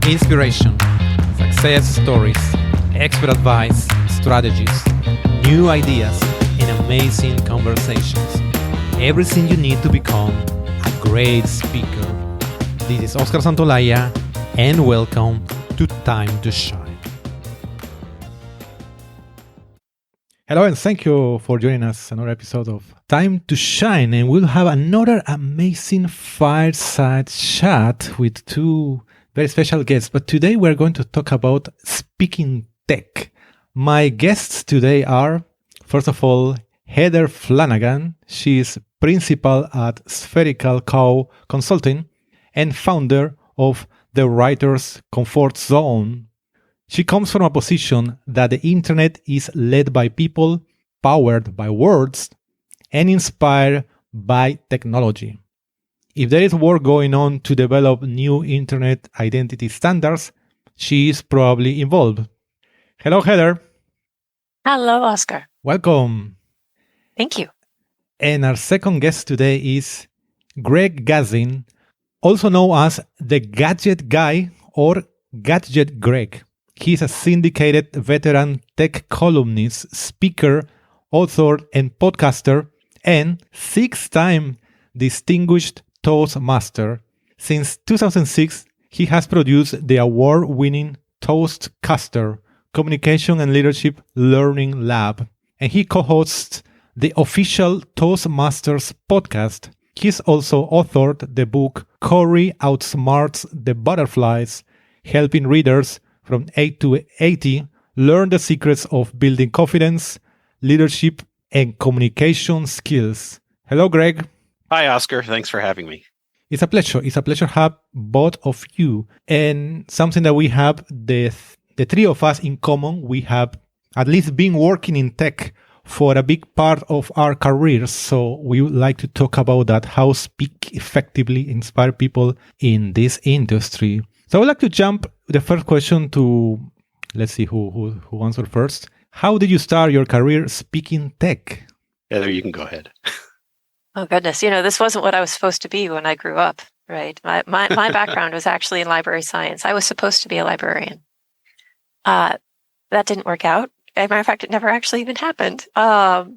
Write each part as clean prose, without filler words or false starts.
Inspiration, success stories, expert advice, strategies, new ideas, and amazing conversations. Everything you need to become a great speaker. This is Oscar Santolaya, and welcome to Time to Shine. Hello, and thank you for joining us another episode of Time to Shine. And we'll have another amazing fireside chat with two very special guests. But today we're going to talk about speaking tech. My guests today are, first of all, Heather Flanagan. She is principal at Spherical Consulting and founder of the Writer's Comfort Zone. She comes from a position that the internet is led by people, powered by words, and inspired by technology. If there is work going on to develop new internet identity standards, she is probably involved. Hello, Heather. Hello, Oscar. Welcome. Thank you. And our second guest today is Greg Gazin, also known as the Gadget Guy or Gadget Greg. He's a syndicated veteran tech columnist, speaker, author, and podcaster, and 6-time Distinguished Toastmaster. Since 2006, he has produced the award-winning ToastCaster Communication and Leadership Learning Lab, and he co-hosts the official Toastmasters Podcast. He's also authored the book Corey OutSMARTS the Butterflies, helping readers from 8 to 80 learn the secrets of building confidence, leadership, and communication skills. Hello, Greg. Hi, Oscar. Thanks for having me. It's a pleasure. It's a pleasure to have both of you. And something that we have, the three of us in common, we have at least been working in tech for a big part of our careers. So we would like to talk about that, how speak effectively, inspire people in this industry. So I would like to jump the first question to, let's see who answered first. How did you start your career speaking tech? Heather, you can go ahead. Oh, goodness. This wasn't what I was supposed to be when I grew up, right? My background was actually in library science. I was supposed to be a librarian. That didn't work out. As a matter of fact, it never actually even happened. I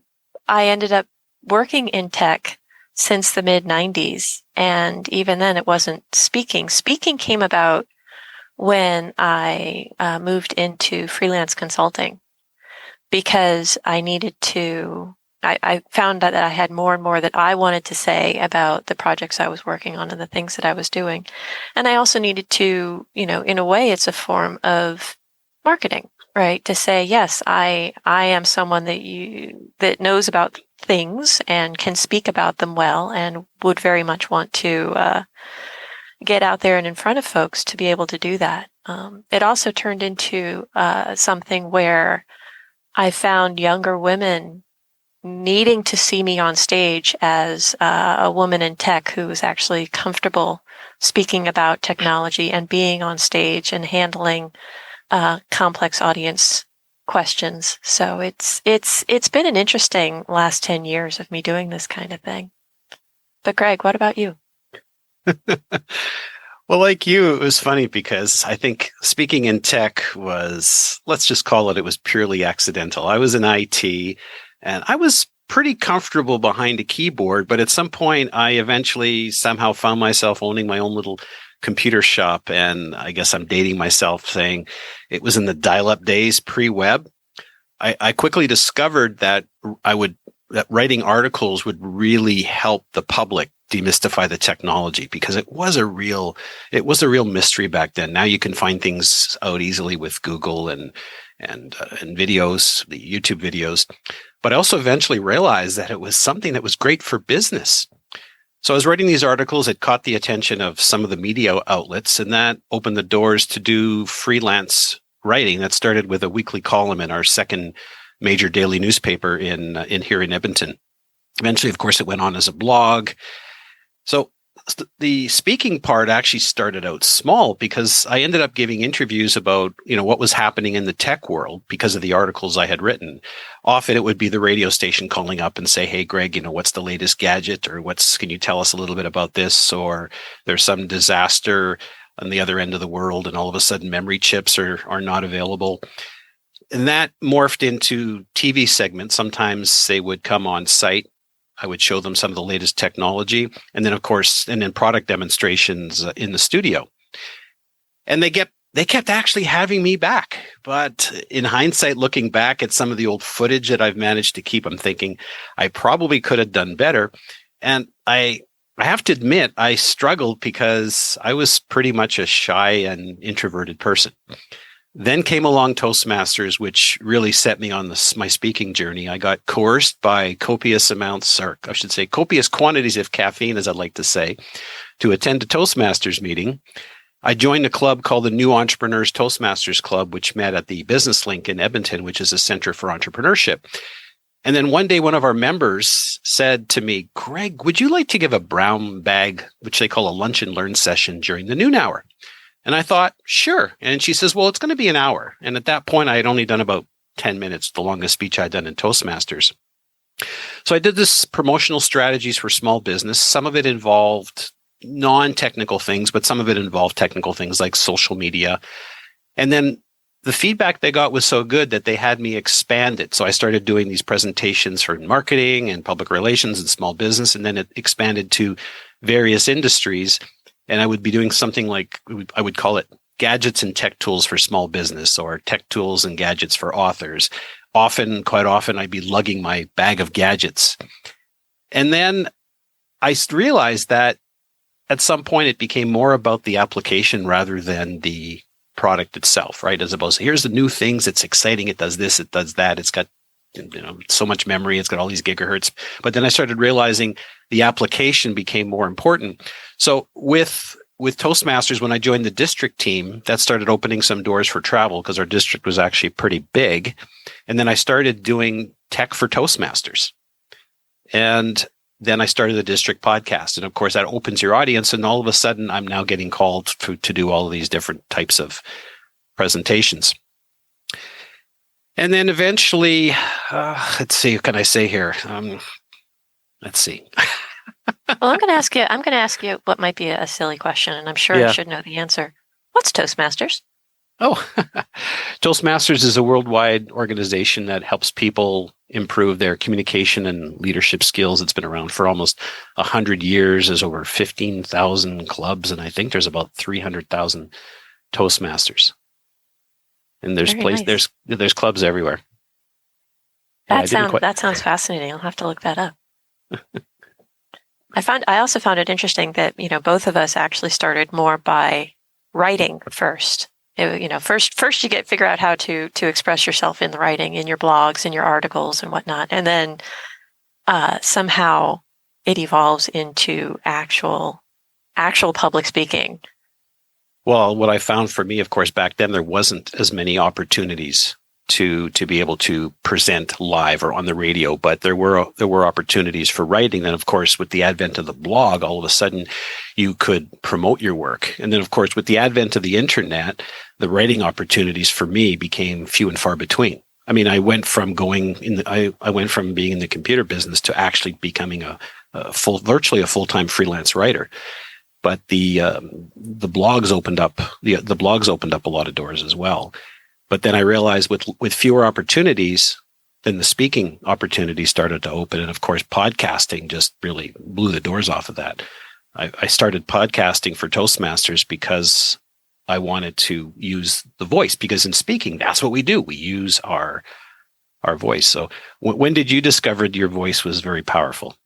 ended up working in tech since the mid-90s. And even then, it wasn't speaking. Speaking came about when I moved into freelance consulting because I needed to, I found that I had more and more that I wanted to say about the projects I was working on and the things that I was doing. And I also needed to, in a way, it's a form of marketing, right? To say, yes, I am someone that knows about things and can speak about them well and would very much want to get out there and in front of folks to be able to do that. It also turned into something where I found younger women needing to see me on stage as a woman in tech who was actually comfortable speaking about technology and being on stage and handling complex audience questions. So it's been an interesting last 10 years of me doing this kind of thing. But Greg, what about you? Well, like you, it was funny because I think speaking in tech was, let's just call it was purely accidental. I was in IT and I was pretty comfortable behind a keyboard, but at some point I eventually somehow found myself owning my own little computer shop. And I guess I'm dating myself saying it was in the dial-up days pre-web. I quickly discovered that that writing articles would really help the public demystify the technology because it was a real mystery back then. Now you can find things out easily with Google and videos, the YouTube videos. But I also eventually realized that it was something that was great for business. So I was writing these articles. It caught the attention of some of the media outlets, and that opened the doors to do freelance writing. That started with a weekly column in our second major daily newspaper in here in Edmonton. Eventually, of course, it went on as a blog. So the speaking part actually started out small because I ended up giving interviews about, what was happening in the tech world because of the articles I had written. Often it would be the radio station calling up and say, "Hey, Greg, what's the latest gadget?" or can you tell us a little bit about this? Or there's some disaster on the other end of the world, and all of a sudden memory chips are not available. And that morphed into TV segments. Sometimes they would come on site. I would show them some of the latest technology. And then, of course, product demonstrations in the studio. And they kept actually having me back. But in hindsight, looking back at some of the old footage that I've managed to keep, I'm thinking I probably could have done better. And I have to admit, I struggled because I was pretty much a shy and introverted person. Then came along Toastmasters, which really set me on my speaking journey. I got coerced by copious quantities of caffeine, as I'd like to say, to attend a Toastmasters meeting. I joined a club called the New Entrepreneurs Toastmasters Club, which met at the Business Link in Edmonton, which is a center for entrepreneurship. And then one day, one of our members said to me, "Greg, would you like to give a brown bag, which they call a lunch and learn session during the noon hour?" And I thought, sure. And she says, "Well, it's going to be an hour." And at that point, I had only done about 10 minutes, the longest speech I'd done in Toastmasters. So I did this promotional strategies for small business. Some of it involved non-technical things, but some of it involved technical things like social media. And then the feedback they got was so good that they had me expand it. So I started doing these presentations for marketing and public relations and small business, and then it expanded to various industries. And I would be doing something like, I would call it gadgets and tech tools for small business, or tech tools and gadgets for authors. Quite often, I'd be lugging my bag of gadgets. And then I realized that at some point it became more about the application rather than the product itself, right? As opposed to, here's the new things, it's exciting, it does this, it does that, it's got so much memory, it's got all these gigahertz. But then I started realizing the application became more important. So with Toastmasters, when I joined the district team, that started opening some doors for travel because our district was actually pretty big. And then I started doing tech for Toastmasters. And then I started the district podcast. And of course, that opens your audience. And all of a sudden, I'm now getting called to do all of these different types of presentations. And then eventually, let's see, what can I say here? Let's see. Well, I'm going to ask you what might be a silly question, and I'm sure I should know the answer. What's Toastmasters? Oh, Toastmasters is a worldwide organization that helps people improve their communication and leadership skills. It's been around for almost 100 years. There's over 15,000 clubs, and I think there's about 300,000 Toastmasters. And there's nice. there's clubs everywhere. That sounds fascinating. I'll have to look that up. I also found it interesting that, both of us actually started more by writing first. First you figure out how to express yourself in the writing, in your blogs, in your articles and whatnot. And then somehow it evolves into actual public speaking. Well, what I found for me, of course, back then, there wasn't as many opportunities to be able to present live or on the radio, but there were opportunities for writing. And of course, with the advent of the blog, all of a sudden you could promote your work. And then of course, with the advent of the internet, the writing opportunities for me became few and far between. I mean, I went from being in the computer business to actually becoming virtually a full-time freelance writer. But the blogs opened up a lot of doors as well. But then I realized with fewer opportunities, then the speaking opportunities started to open. And of course, podcasting just really blew the doors off of that. I started podcasting for Toastmasters because I wanted to use the voice, because in speaking, that's what we do. We use our voice. So when did you discover your voice was very powerful?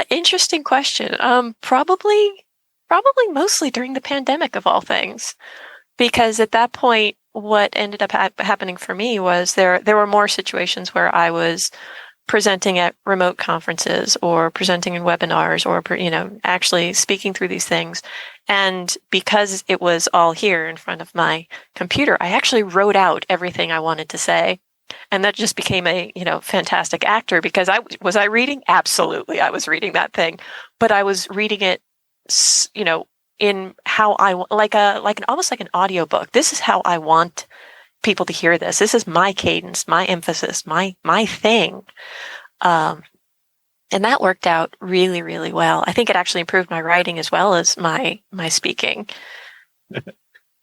Interesting question. Probably mostly during the pandemic, of all things. Because at that point, what ended up happening for me was there were more situations where I was presenting at remote conferences or presenting in webinars or, actually speaking through these things. And because it was all here in front of my computer, I actually wrote out everything I wanted to say. And that just became a, fantastic actor, because was I reading? Absolutely. I was reading that thing, but I was reading it, in how almost like an audiobook. This is how I want people to hear this. This is my cadence, my emphasis, my thing. And that worked out really, really well. I think it actually improved my writing as well as my speaking.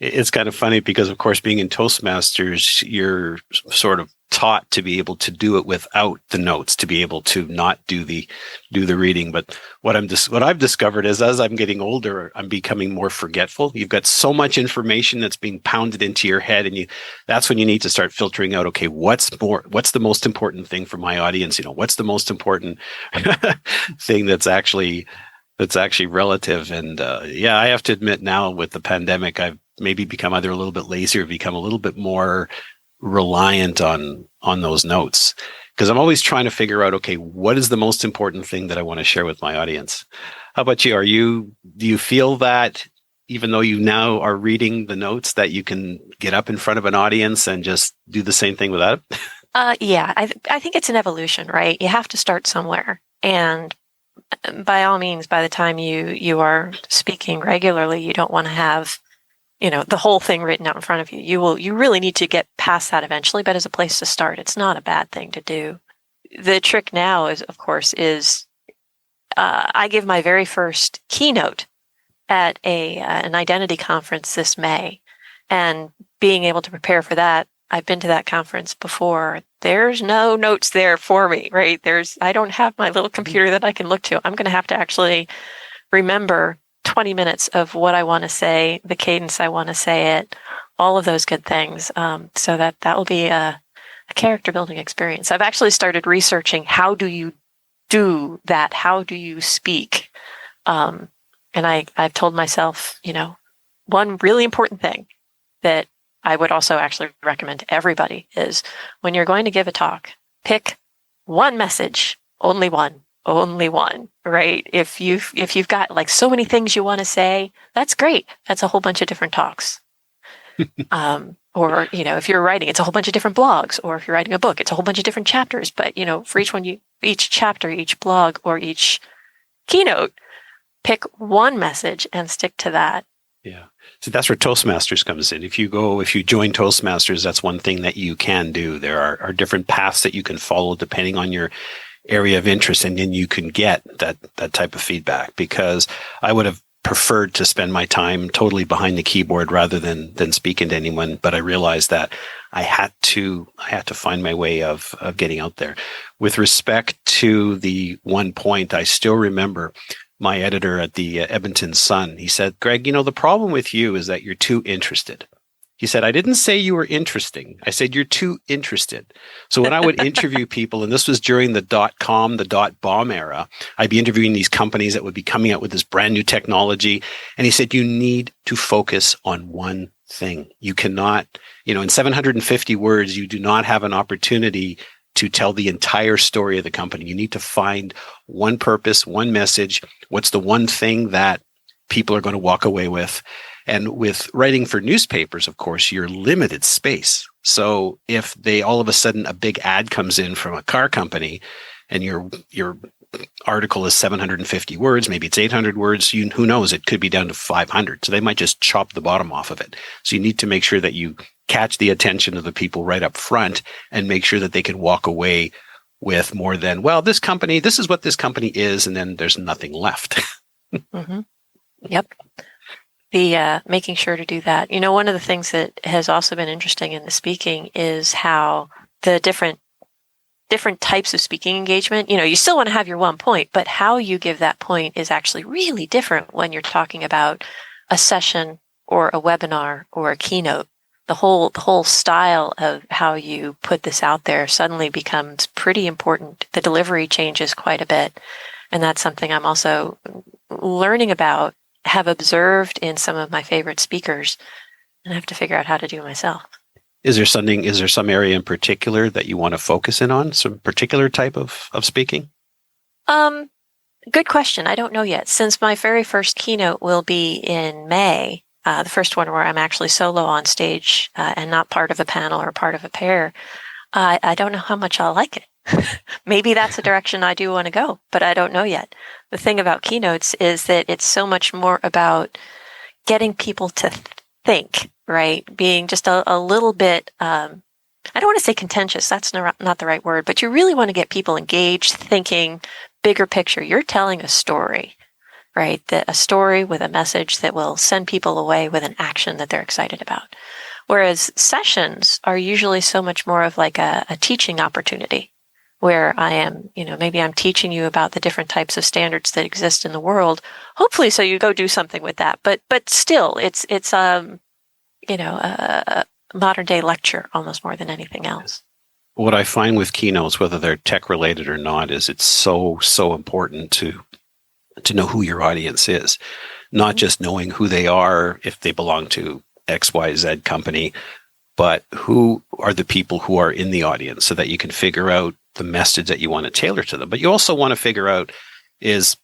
It's kind of funny because, of course, being in Toastmasters, you're sort of taught to be able to do it without the notes, to be able to not do the reading. But what I've discovered is, as I'm getting older, I'm becoming more forgetful. You've got so much information that's being pounded into your head, and that's when you need to start filtering out. Okay, what's the most important thing for my audience? What's the most important thing that's actually relative? And I have to admit now, with the pandemic, I've maybe become either a little bit lazier, become a little bit more reliant on those notes, because I'm always trying to figure out, okay, what is the most important thing that I want to share with my audience? How about you? Do you feel that even though you now are reading the notes, that you can get up in front of an audience and just do the same thing without it? I think it's an evolution, right? You have to start somewhere. And by all means, by the time you are speaking regularly, you don't want to have the whole thing written out in front of you. You really need to get past that eventually, but as a place to start, it's not a bad thing to do. The trick now is, of course, I give my very first keynote at an identity conference this May, and being able to prepare for that, I've been to that conference before. There's no notes there for me, right? I don't have my little computer that I can look to. I'm going to have to actually remember 20 minutes of what I want to say, the cadence I want to say it, all of those good things. So that will be a character building experience. I've actually started researching, how do you do that? How do you speak? And I've told myself, one really important thing that I would also actually recommend to everybody is, when you're going to give a talk, pick one message, only one, right? If you've got like so many things you want to say, that's great. That's a whole bunch of different talks. Or, if you're writing, it's a whole bunch of different blogs, or if you're writing a book, it's a whole bunch of different chapters. But, for each chapter, each blog, or each keynote, pick one message and stick to that. Yeah. So that's where Toastmasters comes in. If you join Toastmasters, that's one thing that you can do. There are different paths that you can follow depending on your area of interest, and then you can get that type of feedback, because I would have preferred to spend my time totally behind the keyboard rather than speaking to anyone. But I realized that I had to find my way of getting out there. With respect to the one point, I still remember my editor at the Edmonton Sun. He said, "Greg, the problem with you is that you're too interested." He said, "I didn't say you were interesting. I said you're too interested." So when I would interview people, and this was during the .com, the .bomb era, I'd be interviewing these companies that would be coming out with this brand new technology. And he said, you need to focus on one thing. You cannot, in 750 words, you do not have an opportunity to tell the entire story of the company. You need to find one purpose, one message. What's the one thing that people are going to walk away with? And with writing for newspapers, of course, you're limited space. So if all of a sudden a big ad comes in from a car company, and your article is 750 words, maybe it's 800 words, who knows, it could be down to 500. So they might just chop the bottom off of it. So you need to make sure that you catch the attention of the people right up front, and make sure that they can walk away with more than, well, this is what this company is, and then there's nothing left. Mm-hmm. Yep. The making sure to do that. One of the things that has also been interesting in the speaking is how the different types of speaking engagement, you still want to have your one point, but how you give that point is actually really different when you're talking about a session or a webinar or a keynote. The whole style of how you put this out there suddenly becomes pretty important. The delivery changes quite a bit. And that's something I'm also learning about, have observed in some of my favorite speakers, and I have to figure out how to do it myself. Is there some area in particular that you want to focus in on? Some particular type of speaking? Good question. I don't know yet. Since my very first keynote will be in May, the first one where I'm actually solo on stage and not part of a panel or part of a pair, I don't know how much I'll like it. Maybe that's a direction I do want to go, but I don't know yet. The thing about keynotes is that it's so much more about getting people to think, right? Being just a little bit, I don't want to say contentious, that's not the right word, but you really want to get people engaged, thinking, bigger picture. You're telling a story, right? A story with a message that will send people away with an action that they're excited about. Whereas sessions are usually so much more of like a teaching opportunity, where I am, maybe I'm teaching you about the different types of standards that exist in the world, hopefully so you go do something with that. But still, it's a modern day lecture almost more than anything else. What I find with keynotes, whether they're tech related or not, is it's so important to know who your audience is, not just knowing who they are, if they belong to XYZ company, but who are the people who are in the audience, so that you can figure out the message that you want to tailor to them. But you also want to figure out what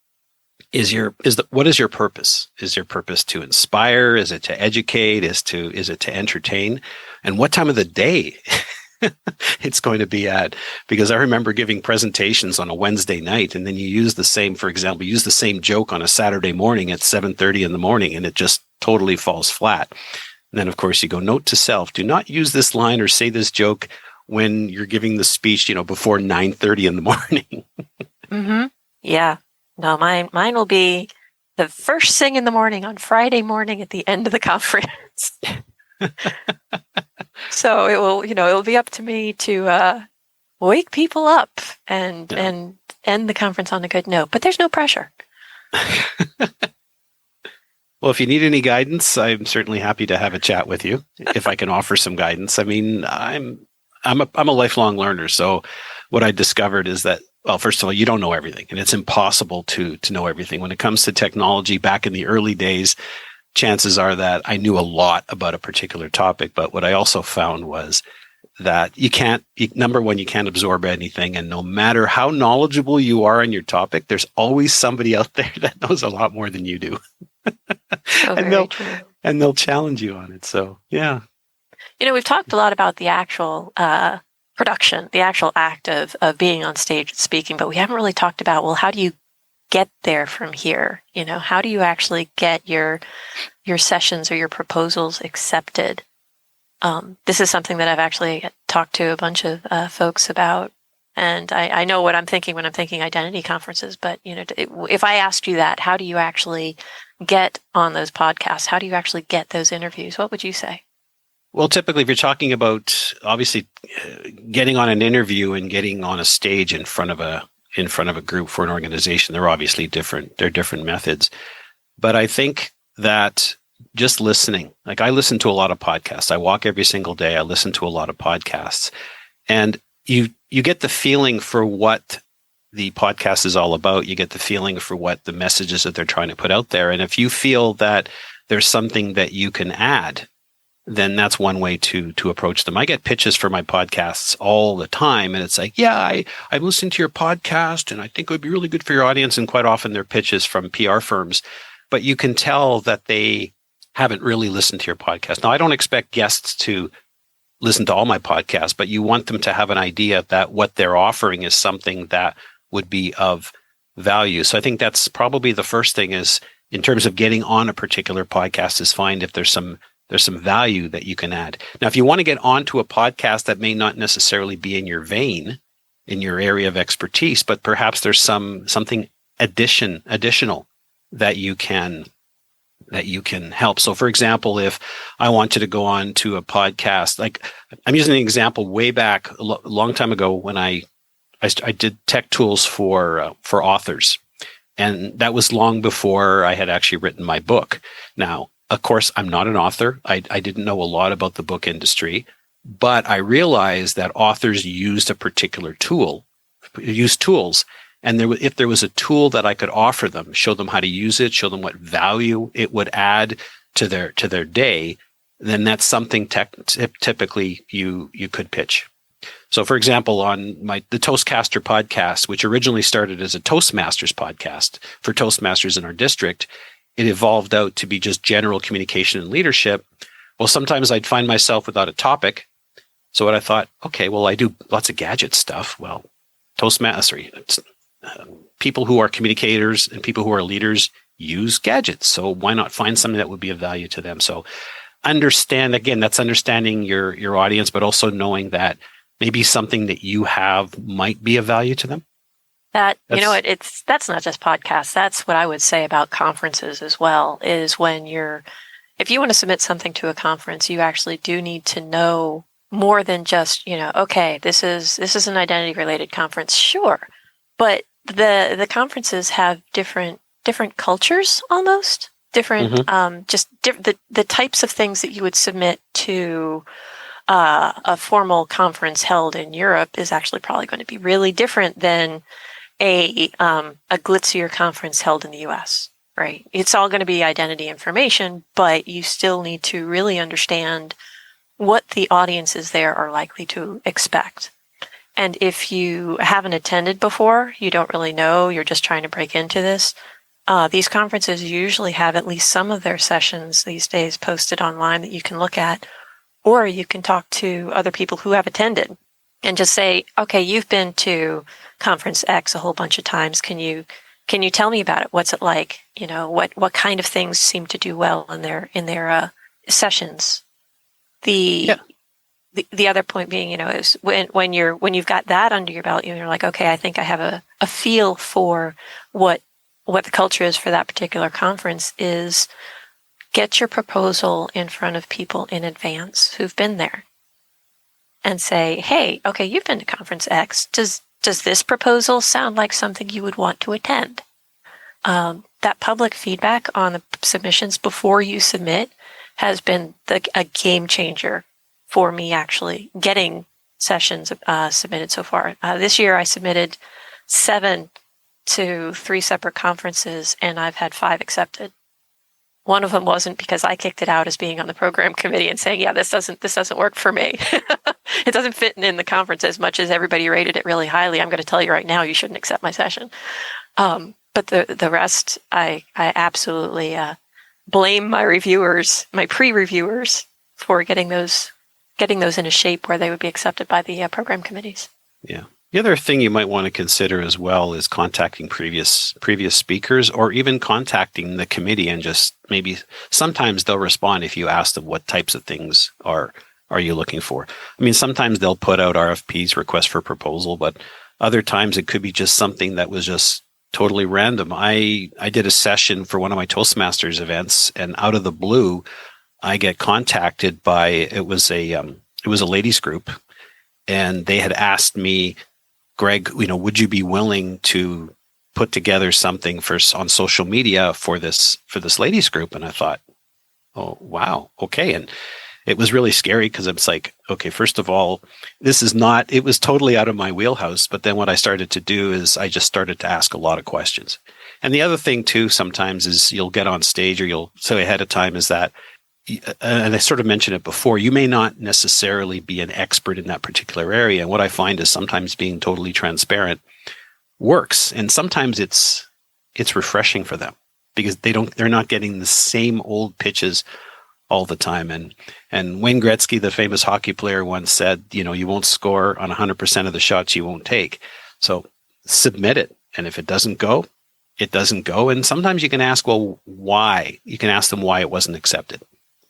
is your purpose? Is your purpose to inspire? Is it to educate? Is it to entertain? And what time of the day it's going to be at? Because I remember giving presentations on a Wednesday night, and then you use the same joke on a Saturday morning at 7:30 in the morning, and it just totally falls flat. And then, of course, you go, note to self, do not use this line or say this joke when you're giving the speech, before 9:30 in the morning. Mm-hmm. Yeah. No, mine will be the first thing in the morning on Friday morning at the end of the conference. So it'll be up to me to wake people up and end the conference on a good note. But there's no pressure. Well, if you need any guidance, I'm certainly happy to have a chat with you if I can offer some guidance. I mean, I'm a lifelong learner. So what I discovered is that, well, first of all, you don't know everything, and it's impossible to know everything. When it comes to technology, back in the early days, chances are that I knew a lot about a particular topic. But what I also found was that number one, you can't absorb anything. And no matter how knowledgeable you are on your topic, there's always somebody out there that knows a lot more than you do. And they'll challenge you on it. So, yeah. We've talked a lot about the actual production, the actual act of being on stage and speaking, but we haven't really talked about, well, how do you get there from here? How do you actually get your sessions or your proposals accepted? This is something that I've actually talked to a bunch of folks about, and I know what I'm thinking when I'm thinking identity conferences. But if I asked you that, how do you actually get on those podcasts? How do you actually get those interviews? What would you say? Well, typically, if you're talking about obviously getting on an interview and getting on a stage in front of a group for an organization, they're obviously different. They're different methods. But I think that just listening, like I listen to a lot of podcasts. I walk every single day. I listen to a lot of podcasts, and you get the feeling for what the podcast is all about. You get the feeling for what the messages that they're trying to put out there. And if you feel that there's something that you can add, then that's one way to approach them. I get pitches for my podcasts all the time, and it's like, yeah, I'm listening to your podcast, and I think it would be really good for your audience. And quite often they're pitches from PR firms, but you can tell that they haven't really listened to your podcast. Now, I don't expect guests to listen to all my podcasts, but you want them to have an idea that what they're offering is something that would be of value. So I think that's probably the first thing, is in terms of getting on a particular podcast, is find if there's some value that you can add. Now, if you want to get onto a podcast that may not necessarily be in your vein, in your area of expertise, but perhaps there's something additional that you can help. So, for example, if I wanted to go on to a podcast, like I'm using an example way back a long time ago when I did tech tools for authors, and that was long before I had actually written my book. Now, of course, I'm not an author. I didn't know a lot about the book industry, but I realized that authors used a particular tool, tools. And if there was a tool that I could offer them, show them how to use it, show them what value it would add to their day, then that's something typically you could pitch. So, for example, on the ToastCaster podcast, which originally started as a Toastmasters podcast for Toastmasters in our district, it evolved out to be just general communication and leadership. Well, sometimes I'd find myself without a topic. So what I thought, okay, well, I do lots of gadget stuff. Well, Toastmasters, people who are communicators and people who are leaders use gadgets. So why not find something that would be of value to them? So that's understanding your audience, but also knowing that maybe something that you have might be of value to them. That's not just podcasts. That's what I would say about conferences as well, is if you want to submit something to a conference, you actually do need to know more than just, okay, this is an identity related conference. Sure. But the conferences have different cultures almost, different, the types of things that you would submit to a formal conference held in Europe is actually probably going to be really different than a glitzier conference held in the US, right? It's all going to be identity information, but you still need to really understand what the audiences there are likely to expect. And if you haven't attended before, you don't really know, you're just trying to break into this, these conferences usually have at least some of their sessions these days posted online that you can look at, or you can talk to other people who have attended and just say, okay, you've been to Conference X a whole bunch of times. Can you tell me about it? What's it like? What kind of things seem to do well in their sessions? The other point being, is when you've got that under your belt, you're like, okay, I think I have a feel for what the culture is for that particular conference. Is get your proposal in front of people in advance who've been there, and say, hey, okay, you've been to Conference X. Does this proposal sound like something you would want to attend? That public feedback on the submissions before you submit has been a game changer for me actually getting sessions submitted so far. This year I submitted 7 to 3 separate conferences, and I've had 5 accepted. One of them wasn't because I kicked it out as being on the program committee and saying, yeah, this doesn't work for me. It doesn't fit in the conference as much as everybody rated it really highly. I'm going to tell you right now, you shouldn't accept my session. But the rest, I absolutely blame my reviewers, my pre-reviewers, for getting those in a shape where they would be accepted by the program committees. Yeah. The other thing you might want to consider as well is contacting previous speakers, or even contacting the committee, and just maybe sometimes they'll respond if you ask them what types of things are you looking for. I mean, sometimes they'll put out RFPs, request for proposal, but other times it could be just something that was just totally random. I did a session for one of my Toastmasters events, and out of the blue, I get contacted by, it was a ladies group, and they had asked me, Greg, would you be willing to put together something on social media for this ladies group? And I thought, oh, wow. Okay. And it was really scary because it's like, okay, first of all, it was totally out of my wheelhouse. But then what I started to do is I just started to ask a lot of questions. And the other thing too, sometimes is you'll get on stage, or you'll say ahead of time, is that, and I sort of mentioned it before, you may not necessarily be an expert in that particular area. And what I find is sometimes being totally transparent works. And sometimes it's refreshing for them, because they're not getting the same old pitches all the time. And Wayne Gretzky, the famous hockey player, once said, you won't score on 100% of the shots you won't take. So submit it. And if it doesn't go, it doesn't go. And sometimes you can ask, well, why? You can ask them why it wasn't accepted.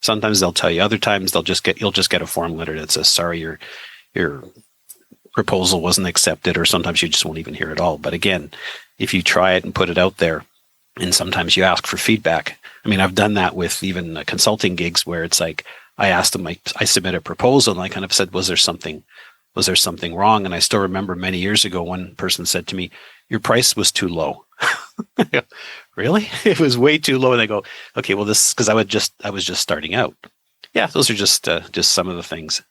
Sometimes they'll tell you. Other times you'll just get a form letter that says, sorry, your proposal wasn't accepted, or sometimes you just won't even hear it all. But again, if you try it and put it out there, and sometimes you ask for feedback. I mean, I've done that with even consulting gigs where it's like, I asked them, I submit a proposal, and I kind of said, was there something wrong? And I still remember many years ago, one person said to me, your price was too low. Really? It was way too low. And they go, okay, well, this, because I was just starting out. Yeah, those are just some of the things.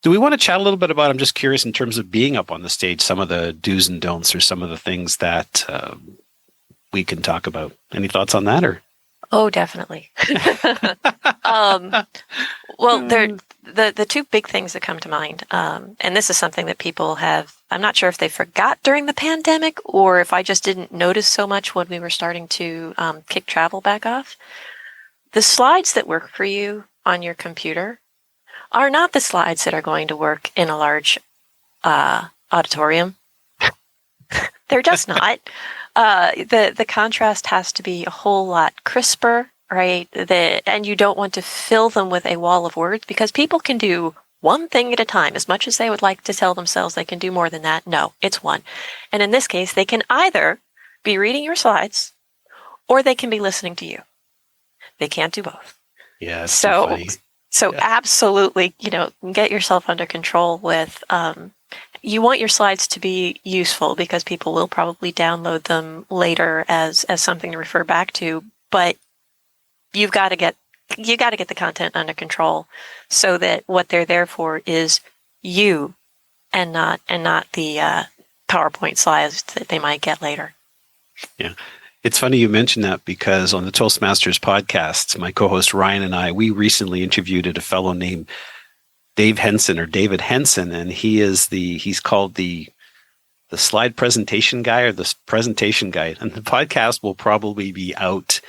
Do we want to chat a little bit about, I'm just curious in terms of being up on the stage, some of the do's and don'ts, or some of the things that we can talk about. Any thoughts on that? Or? Oh, definitely. Well, the 2 big things that come to mind, and this is something that people have, I'm not sure if they forgot during the pandemic, or if I just didn't notice so much when we were starting to kick travel back off. The slides that work for you on your computer are not the slides that are going to work in a large auditorium. They're just not. The contrast has to be a whole lot crisper, right? And you don't want to fill them with a wall of words, because people can do one thing at a time. As much as they would like to tell themselves they can do more than that, no, it's one. And in this case, they can either be reading your slides or they can be listening to you. They can't do both. Yeah, it's so funny. So absolutely, get yourself under control with, you want your slides to be useful because people will probably download them later as something to refer back to, but you got to get the content under control so that what they're there for is you and not the PowerPoint slides that they might get later. Yeah. It's funny you mentioned that because on the Toastmasters podcast, my co-host Ryan and I, we recently interviewed a fellow named David Henson, and he's called the slide presentation guy or the presentation guy. And the podcast will probably be out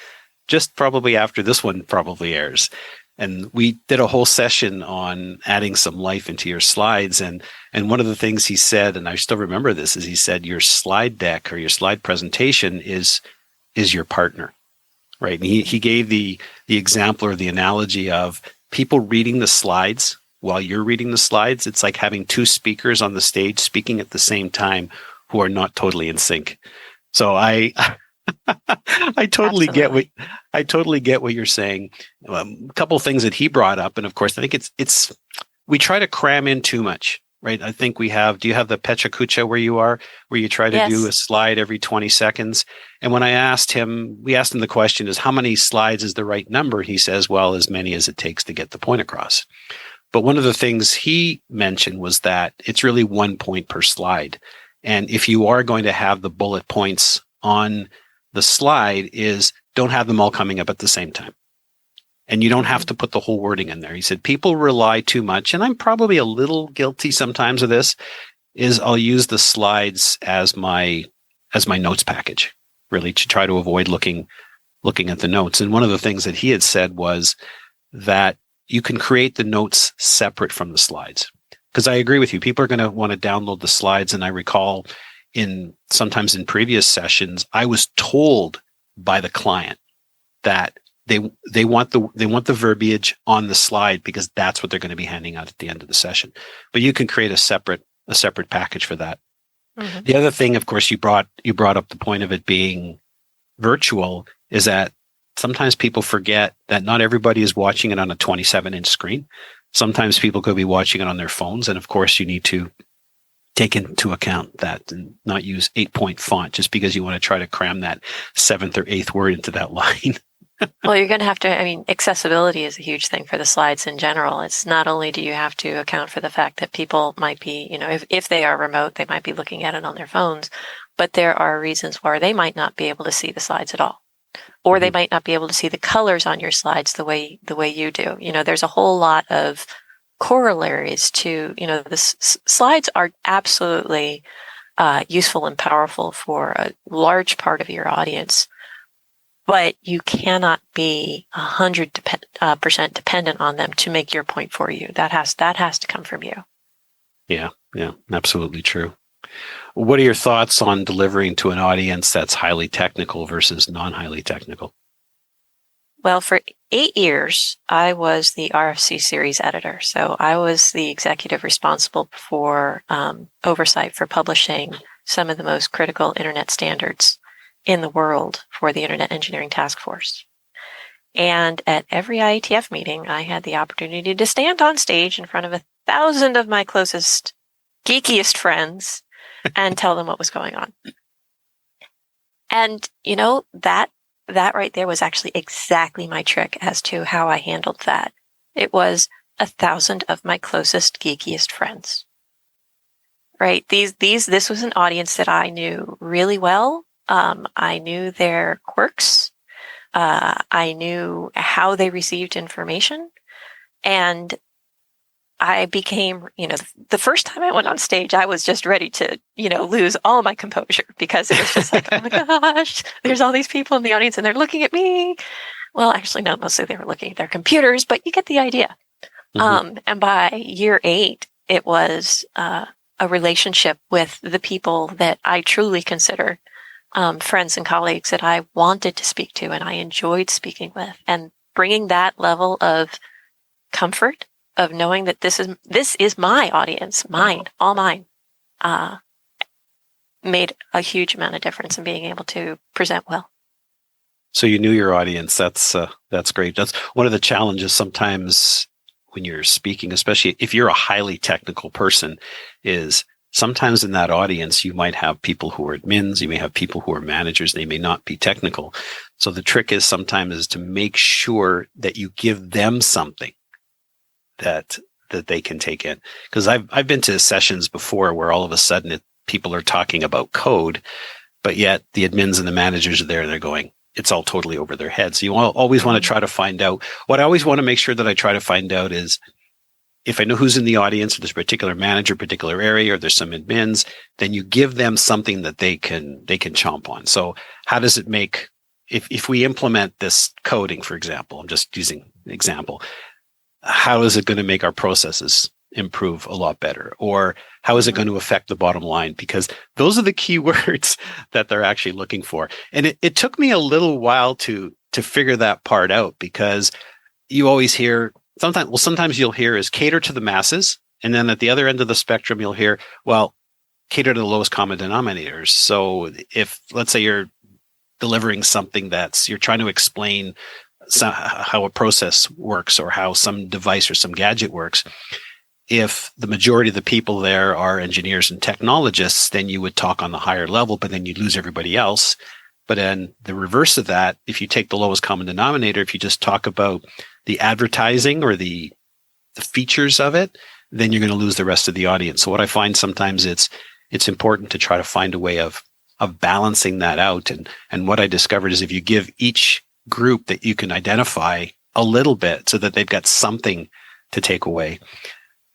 just probably after this one probably airs. And we did a whole session on adding some life into your slides. And one of the things he said, and I still remember this, is he said your slide deck or your slide presentation is your partner, right? And he gave the example or the analogy of people reading the slides while you're reading the slides. It's like having two speakers on the stage speaking at the same time who are not totally in sync. So I totally get what you're saying. A couple of things that he brought up, and of course, I think it's we try to cram in too much, right? I think do you have the Pecha Kucha where you try to do a slide every 20 seconds? And when we asked him the question is how many slides is the right number? He says, well, as many as it takes to get the point across. But one of the things he mentioned was that it's really 1 point per slide. And if you are going to have the bullet points on the slide is don't have them all coming up at the same time. And you don't have to put the whole wording in there. He said, people rely too much, and I'm probably a little guilty sometimes of this, is I'll use the slides as my notes package, really, to try to avoid looking at the notes. And one of the things that he had said was that you can create the notes separate from the slides. Because I agree with you, people are going to want to download the slides. And I recall sometimes in previous sessions, I was told by the client that they want the verbiage on the slide because that's what they're going to be handing out at the end of the session. But you can create a separate package for that. Mm-hmm. The other thing, of course, you brought up the point of it being virtual is that sometimes people forget that not everybody is watching it on a 27-inch screen. Sometimes people could be watching it on their phones. And of course, you need to take into account that and not use 8-point font just because you want to try to cram that 7th or 8th word into that line. Well, you're going to have to, accessibility is a huge thing for the slides in general. It's not only do you have to account for the fact that people might be, if they are remote, they might be looking at it on their phones, but there are reasons where they might not be able to see the slides at all. Or they might not be able to see the colors on your slides the way you do. There's a whole lot of corollaries to, the slides are absolutely useful and powerful for a large part of your audience, but you cannot be 100% dependent on them to make your point for you. That has to come from you. Yeah, absolutely true. What are your thoughts on delivering to an audience that's highly technical versus non-highly technical? Well, for 8 years, I was the RFC series editor. So I was the executive responsible for oversight for publishing some of the most critical internet standards in the world for the Internet Engineering Task Force. And at every IETF meeting, I had the opportunity to stand on stage in front of 1,000 of my closest, geekiest friends and tell them what was going on. And, that right there was actually exactly my trick as to how I handled that. It was 1,000 of my closest, geekiest friends. Right? This was an audience that I knew really well. I knew their quirks. I knew how they received information. And I became, the first time I went on stage, I was just ready to, lose all my composure because it was just like, oh my gosh, there's all these people in the audience and they're looking at me. Well, actually, no, mostly they were looking at their computers, but you get the idea. Mm-hmm. And by year 8, it was a relationship with the people that I truly consider friends and colleagues that I wanted to speak to and I enjoyed speaking with. And bringing that level of comfort, of knowing that this is my audience, mine, all mine, made a huge amount of difference in being able to present well. So you knew your audience. That's great. That's one of the challenges sometimes when you're speaking, especially if you're a highly technical person, is sometimes in that audience, you might have people who are admins, you may have people who are managers, they may not be technical. So the trick is sometimes is to make sure that you give them something that they can take in. Because I've been to sessions before where all of a sudden people are talking about code, but yet the admins and the managers are there and they're going, it's all totally over their heads. So you always want to try to find out. What I always want to make sure that I try to find out is if I know who's in the audience, if there's a particular manager, particular area, or there's some admins, then you give them something that they can chomp on. So how does it make, if we implement this coding, for example, I'm just using an example, how is it going to make our processes improve a lot better? Or how is it going to affect the bottom line? Because those are the key words that they're actually looking for. And it took me a little while to figure that part out, because you always hear sometimes you'll hear is cater to the masses. And then at the other end of the spectrum, you'll hear, well, cater to the lowest common denominators. So if, let's say you're delivering something you're trying to explain how a process works or how some device or some gadget works, if the majority of the people there are engineers and technologists, then you would talk on the higher level, but then you'd lose everybody else. But then the reverse of that, if you take the lowest common denominator, if you just talk about the advertising or the features of it, then you're going to lose the rest of the audience. So what I find sometimes it's important to try to find a way of balancing that out. And what I discovered is if you give each group that you can identify a little bit so that they've got something to take away,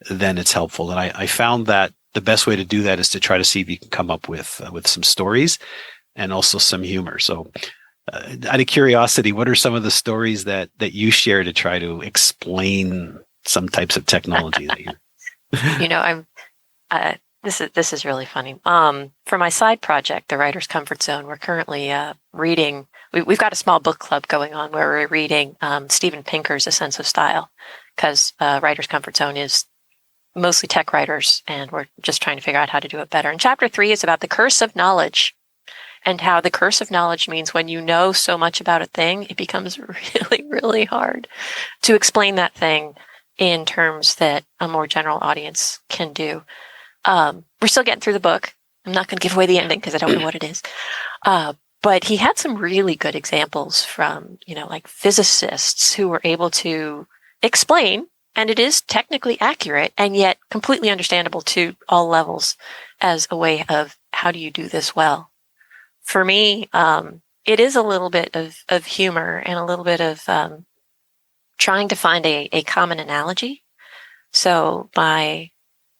then it's helpful. And I found that the best way to do that is to try to see if you can come up with some stories and also some humor. So out of curiosity, what are some of the stories that you share to try to explain some types of technology that you this is really funny. For my side project, The Writer's Comfort Zone, we're currently reading, we've got a small book club going on where we're reading Steven Pinker's A Sense of Style, because Writer's Comfort Zone is mostly tech writers, and we're just trying to figure out how to do it better. And chapter 3 is about the curse of knowledge, and how the curse of knowledge means when you know so much about a thing, it becomes really, really hard to explain that thing in terms that a more general audience can do. We're still getting through the book. I'm not going to give away the ending because I don't know what it is. But he had some really good examples from, like physicists who were able to explain, and it is technically accurate and yet completely understandable to all levels as a way of how do you do this well. For me, it is a little bit of humor and a little bit of trying to find a common analogy. So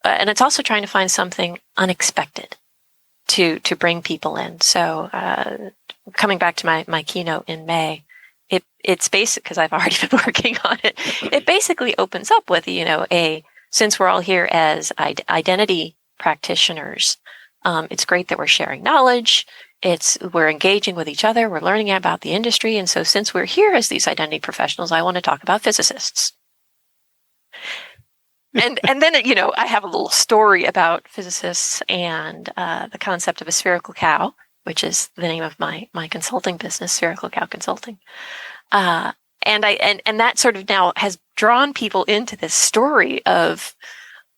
and it's also trying to find something unexpected to bring people in. So coming back to my keynote in May, it's basic because I've already been working on it. It basically opens up with, since we're all here as identity practitioners, it's great that we're sharing knowledge. We're engaging with each other. We're learning about the industry. And so since we're here as these identity professionals, I want to talk about physicists. And then, I have a little story about physicists and the concept of a spherical cow, which is the name of my consulting business, Spherical Cow Consulting. And that sort of now has drawn people into this story of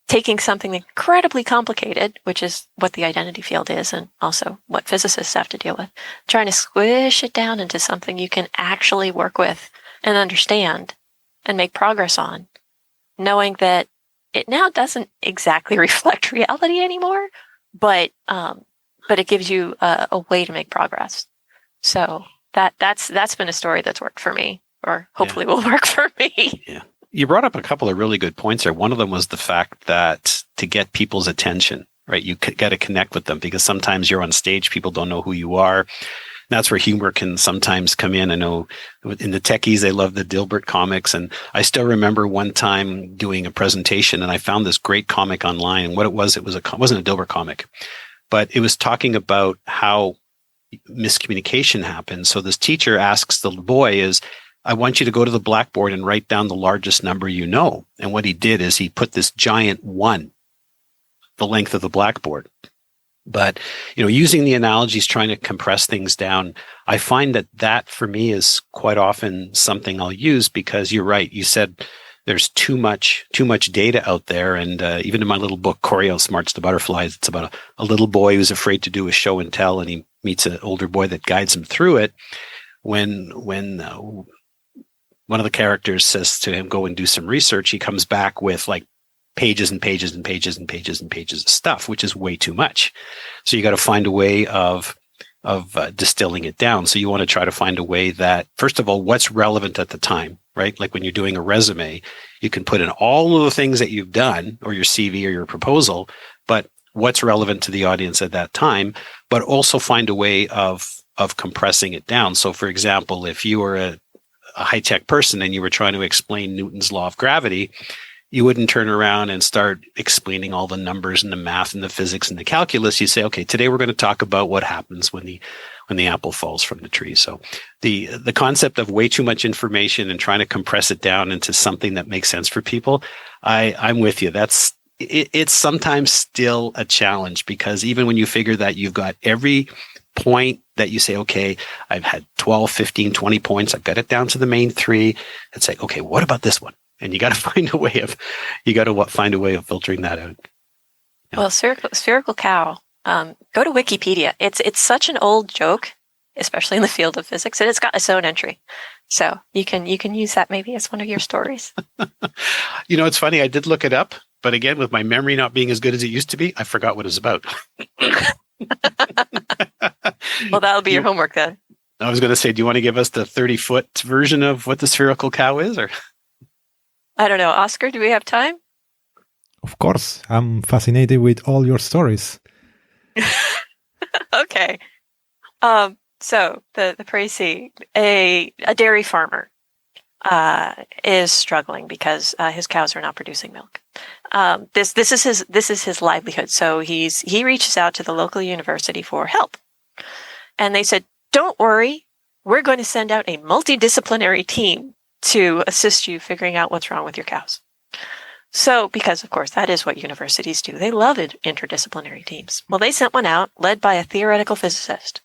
taking something incredibly complicated, which is what the identity field is, and also what physicists have to deal with, trying to squish it down into something you can actually work with and understand and make progress on, knowing that it now doesn't exactly reflect reality anymore, but it gives you a way to make progress. So that's been a story that's worked for me, or hopefully will work for me. Yeah. You brought up a couple of really good points there. One of them was the fact that to get people's attention, right, you got to connect with them, because sometimes you're on stage, people don't know who you are. That's where humor can sometimes come in. I know in the techies, they love the Dilbert comics. And I still remember one time doing a presentation and I found this great comic online. And what it wasn't a Dilbert comic, but it was talking about how miscommunication happens. So this teacher asks the boy I want you to go to the blackboard and write down the largest number you know. And what he did is he put this giant 1, the length of the blackboard. But, using the analogies, trying to compress things down, I find that for me is quite often something I'll use, because you're right. You said there's too much data out there. And even in my little book, OutSMARTS the Butterflies, it's about a little boy who's afraid to do a show and tell, and he meets an older boy that guides him through it. When one of the characters says to him, go and do some research, he comes back with like pages and pages and pages and pages and pages of stuff, which is way too much. So you got to find a way of distilling it down. So you want to try to find a way that, first of all, what's relevant at the time, right? Like when you're doing a resume, you can put in all of the things that you've done, or your CV or your proposal, but what's relevant to the audience at that time, but also find a way of compressing it down. So for example, if you were a high-tech person and you were trying to explain Newton's law of gravity, you wouldn't turn around and start explaining all the numbers and the math and the physics and the calculus. You say, okay, today we're going to talk about what happens when the apple falls from the tree. So the concept of way too much information and trying to compress it down into something that makes sense for people, I'm with you. It's sometimes still a challenge, because even when you figure that you've got every point that you say, okay, I've had 12, 15, 20 points, I've got it down to the main 3, and say, okay, what about this one? And you got to find a way of filtering that out. Yeah. Well, spherical cow. Go to Wikipedia. It's such an old joke, especially in the field of physics, and it's got its own entry. So you can use that maybe as one of your stories. It's funny. I did look it up, but again, with my memory not being as good as it used to be, I forgot what it was about. Well, that'll be your homework then. I was going to say, do you want to give us the 30-foot version of what the spherical cow is, or? I don't know. Oscar, do we have time? Of course. I'm fascinated with all your stories. Okay. So the précis, a dairy farmer is struggling because his cows are not producing milk. This is his livelihood. So he reaches out to the local university for help. And they said, don't worry, we're going to send out a multidisciplinary team to assist you figuring out what's wrong with your cows. So, because of course that is what universities do. They love interdisciplinary teams. Well, they sent one out led by a theoretical physicist.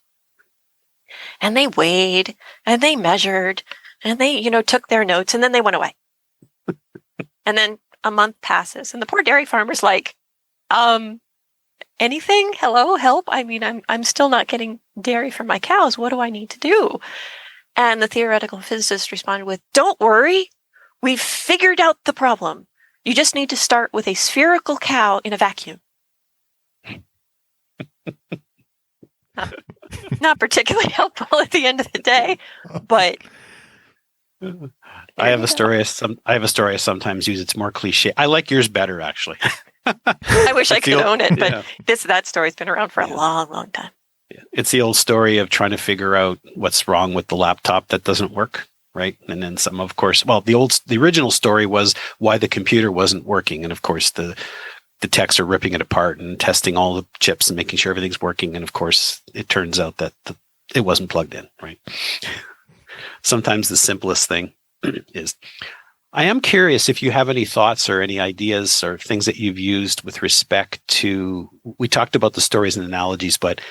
And they weighed and they measured and they, took their notes, and then they went away. And then a month passes and the poor dairy farmer's like, anything? Hello, help. I mean, I'm still not getting dairy from my cows. What do I need to do? And the theoretical physicist responded with, don't worry, we've figured out the problem. You just need to start with a spherical cow in a vacuum. Not particularly helpful at the end of the day, but I have a story I sometimes use. It's more cliche. I like yours better, actually. I wish I could own it, but that story's been around for a long, long time. It's the old story of trying to figure out what's wrong with the laptop that doesn't work, right? And then some, of course, well, the original story was why the computer wasn't working. And of course, the techs are ripping it apart and testing all the chips and making sure everything's working. And of course, it turns out that it wasn't plugged in, right? Sometimes the simplest thing is. I am curious if you have any thoughts or any ideas or things that you've used with respect to, we talked about the stories and analogies, but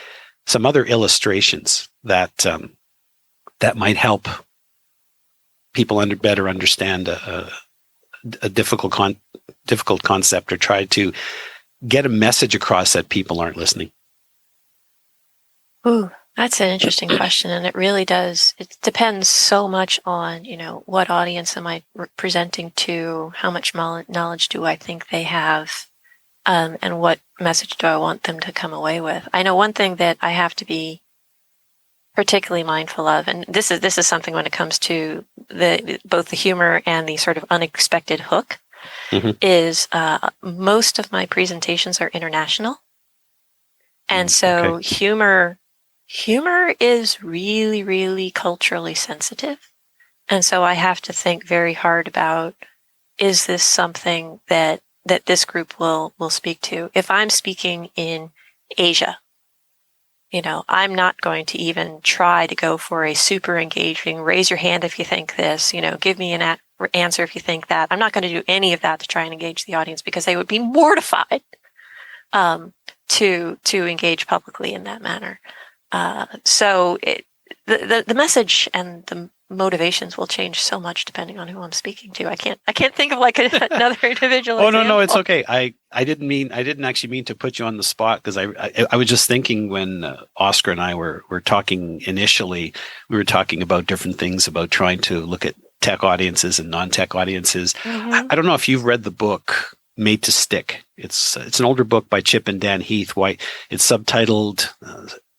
some other illustrations that might help people better understand a difficult concept, or try to get a message across that people aren't listening. Ooh, that's an interesting question, and it really does. It depends so much on what audience am I presenting to, how much knowledge do I think they have, and what message do I want them to come away with. I know one thing that I have to be particularly mindful of, and this is something when it comes to both the humor and the sort of unexpected hook, is most of my presentations are international, and so humor is really, really culturally sensitive, and so I have to think very hard about, is this something that this group will speak to? If I'm speaking in Asia, I'm not going to even try to go for a super engaging, raise your hand if you think this, give me an answer if you think that. I'm not going to do any of that to try and engage the audience because they would be mortified to engage publicly in that manner. So the message and the motivations will change so much depending on who I'm speaking to. I can't think of like another individual. Oh, example. no, it's okay. I didn't actually mean to put you on the spot because I was just thinking when Oscar and I were talking initially, we were talking about different things about trying to look at tech audiences and non-tech audiences. Mm-hmm. I don't know if you've read the book Made to Stick. It's an older book by Chip and Dan Heath. Why it's subtitled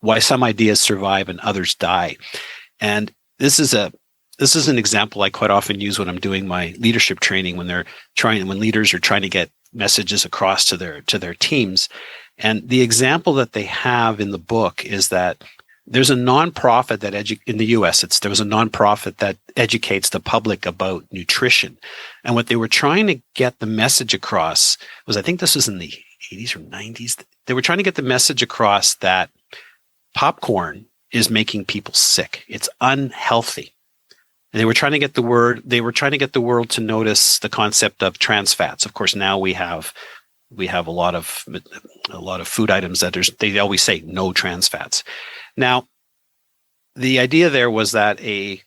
Why Some Ideas Survive and Others Die. And this is an example I quite often use when I'm doing my leadership training when leaders are trying to get messages across to their teams. And the example that they have in the book is that there's a nonprofit that in the US, there was a nonprofit that educates the public about nutrition. And what they were trying to get the message across was, I think this was in the 80s or 90s. They were trying to get the message across that popcorn is making people sick. It's unhealthy. And they were trying to get the world to notice the concept of trans fats. Of course, now we have a lot of food items that they always say no trans fats. Now, the idea there was that a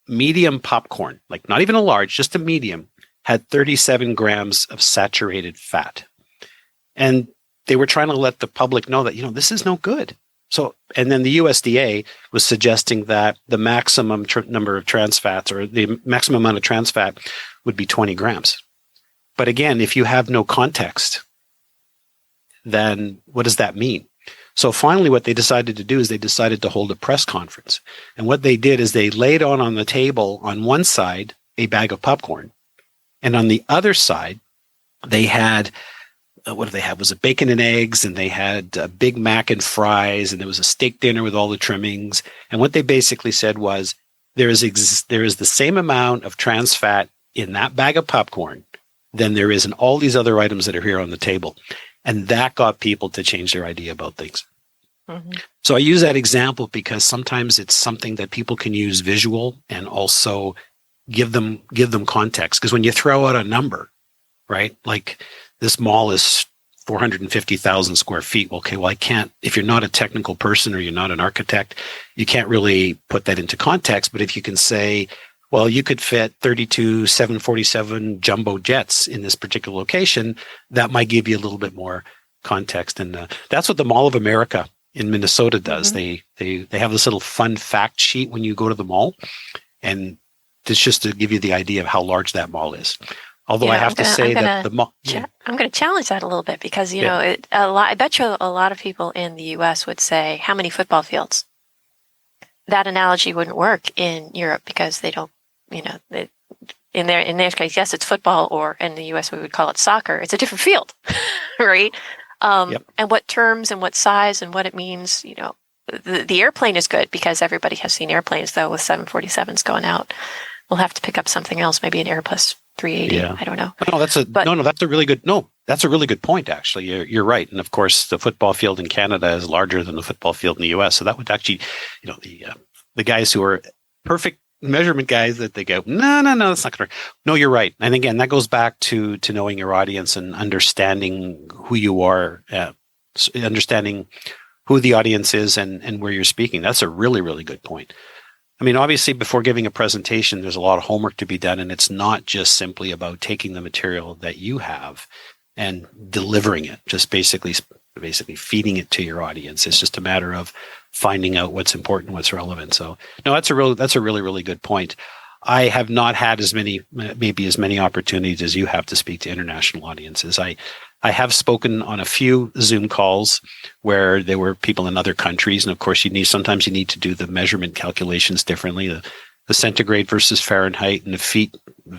medium popcorn, like not even a large, just a medium, had 37 grams of saturated fat. And they were trying to let the public know that, this is no good. So, and then the USDA was suggesting that the maximum number of trans fats or the maximum amount of trans fat would be 20 grams. But again, if you have no context, then what does that mean? So finally, what they decided to do is they decided to hold a press conference. And what they did is they laid on the table on one side a bag of popcorn. And on the other side, they had what did they have? Was it bacon and eggs, and they had Big Mac and fries, and there was a steak dinner with all the trimmings. And what they basically said was, there is the same amount of trans fat in that bag of popcorn than there is in all these other items that are here on the table. And that got people to change their idea about things. Mm-hmm. So I use that example because sometimes it's something that people can use visual and also give them context. Because when you throw out a number, right? Like this mall is 450,000 square feet. Okay, well, I can't, if you're not a technical person or you're not an architect, you can't really put that into context. But if you can say, well, you could fit 32 747 jumbo jets in this particular location, that might give you a little bit more context. And that's what the Mall of America in Minnesota does. Mm-hmm. They have this little fun fact sheet when you go to the mall. And it's just to give you the idea of how large that mall is. Although I have to say that the mall... I'm going to challenge that a little bit because, I bet you a lot of people in the U.S. would say, how many football fields? That analogy wouldn't work in Europe because they don't, in their case, yes, it's football, or in the U.S. we would call it soccer. It's a different field, right? And what terms and what size and what it means, the airplane is good because everybody has seen airplanes, though, with 747s going out. We'll have to pick up something else, maybe an Airbus 380. Yeah. I don't know. That's a really good point, actually. You're right. And of course, the football field in Canada is larger than the football field in the US. So that would actually, the guys who are perfect measurement guys that they go, no, that's not going to work. No, you're right. And again, that goes back to knowing your audience and understanding who you are, understanding who the audience is and where you're speaking. That's a really, really good point. I mean, obviously, before giving a presentation, there's a lot of homework to be done, and it's not just simply about taking the material that you have and delivering it, just basically feeding it to your audience. It's just a matter of finding out what's important, what's relevant. So, no, that's a really, really good point. I have not had as many opportunities as you have to speak to international audiences. I have spoken on a few Zoom calls where there were people in other countries. And of course, sometimes you need to do the measurement calculations differently, the centigrade versus Fahrenheit and the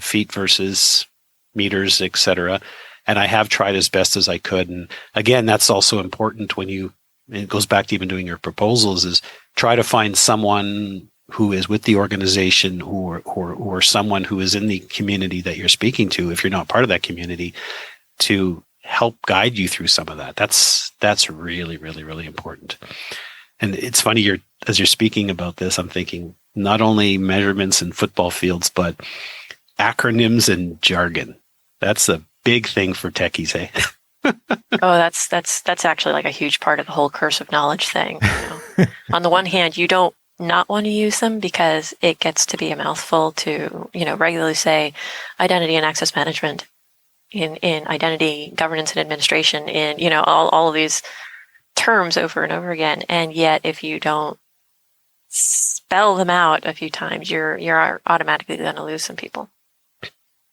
feet versus meters, et cetera. And I have tried as best as I could. And again, that's also important it goes back to even doing your proposals, is try to find someone who is with the organization or someone who is in the community that you're speaking to, if you're not part of that community, to help guide you through some of that. That's really, really, really important. And it's funny, as you're speaking about this, I'm thinking not only measurements in football fields, but acronyms and jargon. That's a big thing for techies, hey? Oh, that's actually like a huge part of the whole curse of knowledge thing. On the one hand, you don't not want to use them because it gets to be a mouthful to, regularly say identity and access management in identity governance and administration in, all of these terms over and over again. And yet, if you don't spell them out a few times, you're automatically going to lose some people.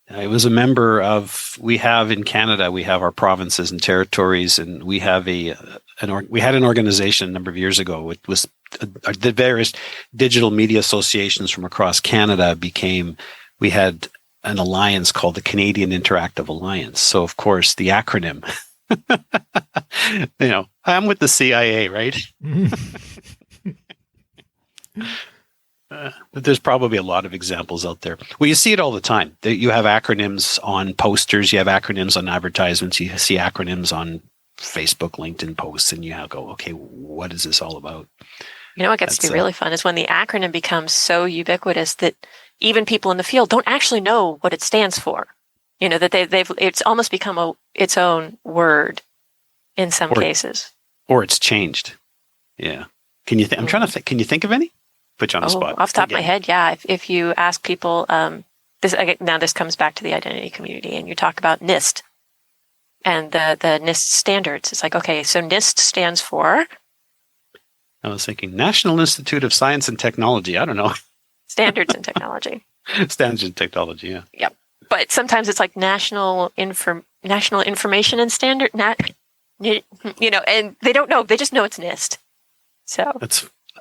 I was a member of, we have in Canada, we have our provinces and territories, and we have we had an organization a number of years ago. It was the various digital media associations from across Canada we had an alliance called the Canadian Interactive Alliance. So of course the acronym, I'm with the CIA, right? But there's probably a lot of examples out there. Well, you see it all the time. You have acronyms on posters, you have acronyms on advertisements, you see acronyms on Facebook, LinkedIn posts, and you go, okay, what is this all about? What gets to be really fun is when the acronym becomes so ubiquitous that even people in the field don't actually know what it stands for. That it's almost become its own word in some cases. Or it's changed. Yeah. Can you I'm trying to think. Can you think of any? Put you on the spot. Off the top of my head, yeah. If you ask people, this comes back to the identity community, and you talk about NIST and the NIST standards. It's like, okay, so NIST stands for? I was thinking National Institute of Science and Technology. I don't know. Standards and Technology. Standards and Technology, yeah. Yep. But sometimes it's like National Information and Standard, and they don't know. They just know it's NIST. So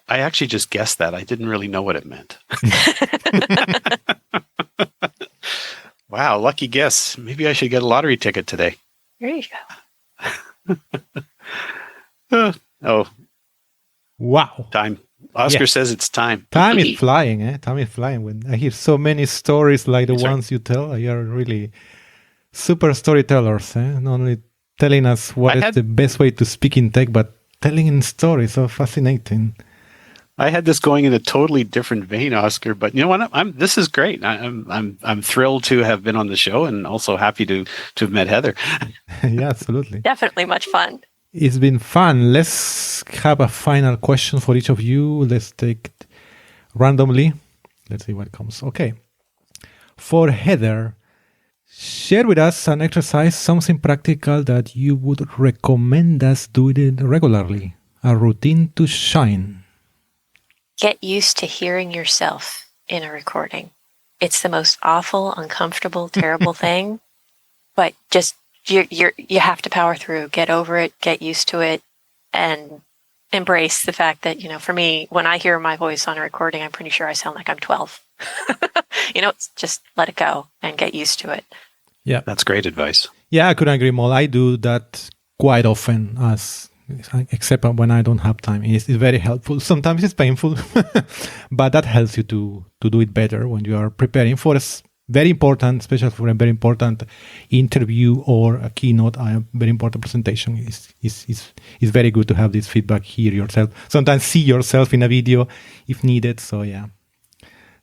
I actually just guessed that. I didn't really know what it meant. Wow, lucky guess. Maybe I should get a lottery ticket today. There you go. Wow. Time. Oscar says it's time. Time is flying, eh? Time is flying. When I hear so many stories like the ones you tell, you're really super storytellers, eh? Not only telling us what is the best way to speak in tech, but telling in stories. So fascinating. I had this going in a totally different vein, Oscar, but you know what? This is great. I'm thrilled to have been on the show, and also happy to have met Heather. Yeah, absolutely. Definitely much fun. It's been fun. Let's have a final question for each of you. Let's take it randomly. Let's see what comes. Okay. For Heather, share with us an exercise, something practical that you would recommend us doing regularly. A routine to shine. Get used to hearing yourself in a recording. It's the most awful, uncomfortable, terrible thing, but just you have to power through, get over it, get used to it, and embrace the fact that, for me, when I hear my voice on a recording, I'm pretty sure I sound like I'm 12. Just let it go and get used to it. Yeah. That's great advice. Yeah, I couldn't agree more. I do that quite often, except when I don't have time. It's very helpful. Sometimes it's painful, but that helps you to do it better when you are preparing for very important, especially for a very important interview or a keynote, a very important presentation. Is very good to have this feedback, hear yourself. Sometimes see yourself in a video if needed. So yeah,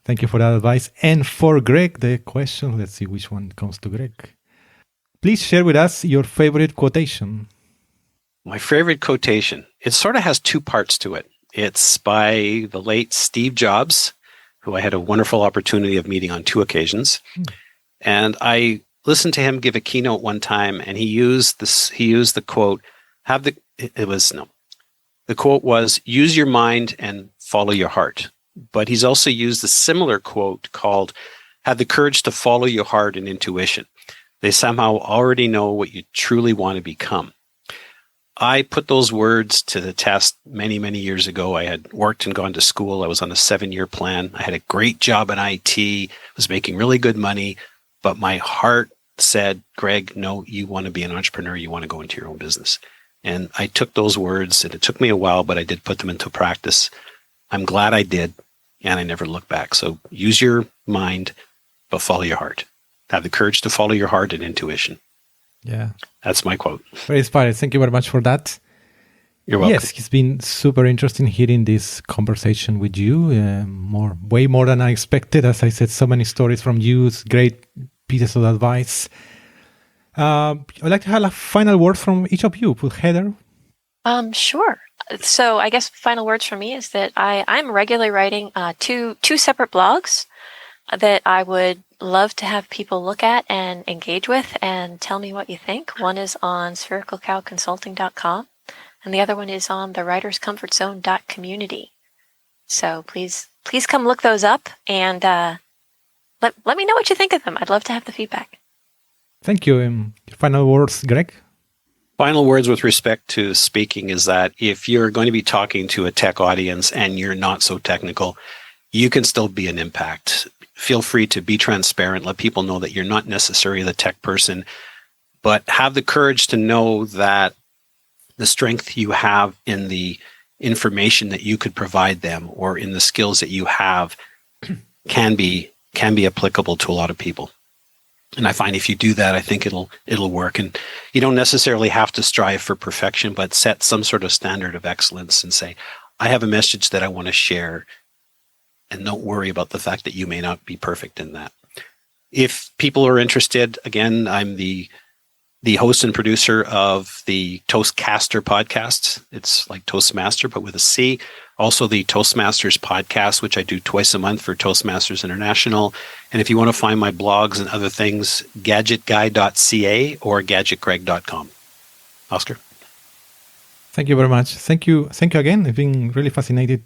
thank you for that advice. And for Greg, the question, let's see which one comes to Greg. Please share with us your favorite quotation. My favorite quotation, it sort of has two parts to it. It's by the late Steve Jobs, who I had a wonderful opportunity of meeting on 2 occasions. And I listened to him give a keynote one time, and he used the quote, the quote was, use your mind and follow your heart. But he's also used a similar quote called, have the courage to follow your heart and intuition. They somehow already know what you truly want to become. I put those words to the test many, many years ago. I had worked and gone to school. I was on a 7-year plan. I had a great job in IT, was making really good money, but my heart said, Greg, no, you want to be an entrepreneur. You want to go into your own business. And I took those words, and it took me a while, but I did put them into practice. I'm glad I did, and I never looked back. So use your mind, but follow your heart. Have the courage to follow your heart and intuition. Yeah. That's my quote. Very inspiring. Thank you very much for that. You're welcome. Yes, it's been super interesting hearing this conversation with you. Way more than I expected. As I said, so many stories from you, great pieces of advice. I'd like to have a final word from each of you. Heather? Sure. So I guess final words from me is that I'm regularly writing two separate blogs that I would love to have people look at and engage with and tell me what you think. One is on sphericalcowconsulting.com and the other one is on thewriterscomfortzone.community. So please come look those up and let me know what you think of them. I'd love to have the feedback. Thank you. Final words, Greg? Final words with respect to speaking is that if you're going to be talking to a tech audience and you're not so technical, you can still be an impact. Feel free to be transparent. Let people know that you're not necessarily the tech person, but have the courage to know that the strength you have in the information that you could provide them or in the skills that you have can be applicable to a lot of people. And I find if you do that, I think it'll work. And you don't necessarily have to strive for perfection, but set some sort of standard of excellence and say, I have a message that I want to share. And don't worry about the fact that you may not be perfect in that. If people are interested, again, I'm the host and producer of the ToastCaster podcast. It's like Toastmaster, but with a C. Also the Toastmasters Podcast, which I do twice a month for Toastmasters International. And if you want to find my blogs and other things, gadgetguy.ca or gadgetgreg.com. Oscar? Thank you very much. Thank you again. I've been really fascinated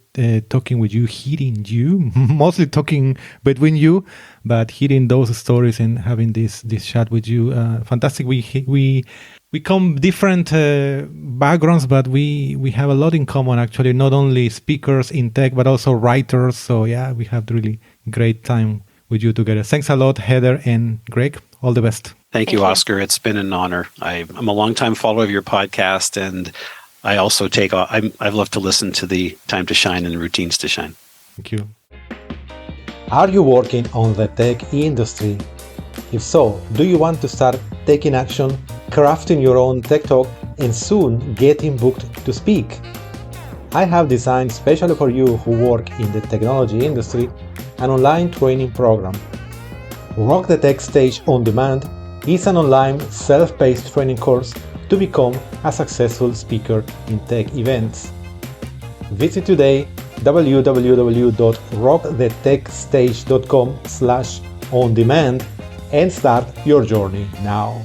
talking with you, hearing you, mostly talking between you, but hearing those stories and having this chat with you. Fantastic. We come different backgrounds, but we have a lot in common, actually, not only speakers in tech, but also writers. So yeah, we have really great time with you together. Thanks a lot, Heather and Greg. All the best. Thank you, Oscar. It's been an honor. I'm a longtime follower of your podcast, and I also I've loved to listen to the Time to Shine and Routines to Shine. Thank you. Are you working on the tech industry? If so, do you want to start taking action, crafting your own tech talk, and soon getting booked to speak? I have designed specially for you who work in the technology industry an online training program. Rock the Tech Stage On Demand is an online self-paced training course to become a successful speaker in tech events. Visit today www.rockthetechstage.com/on-demand and start your journey now.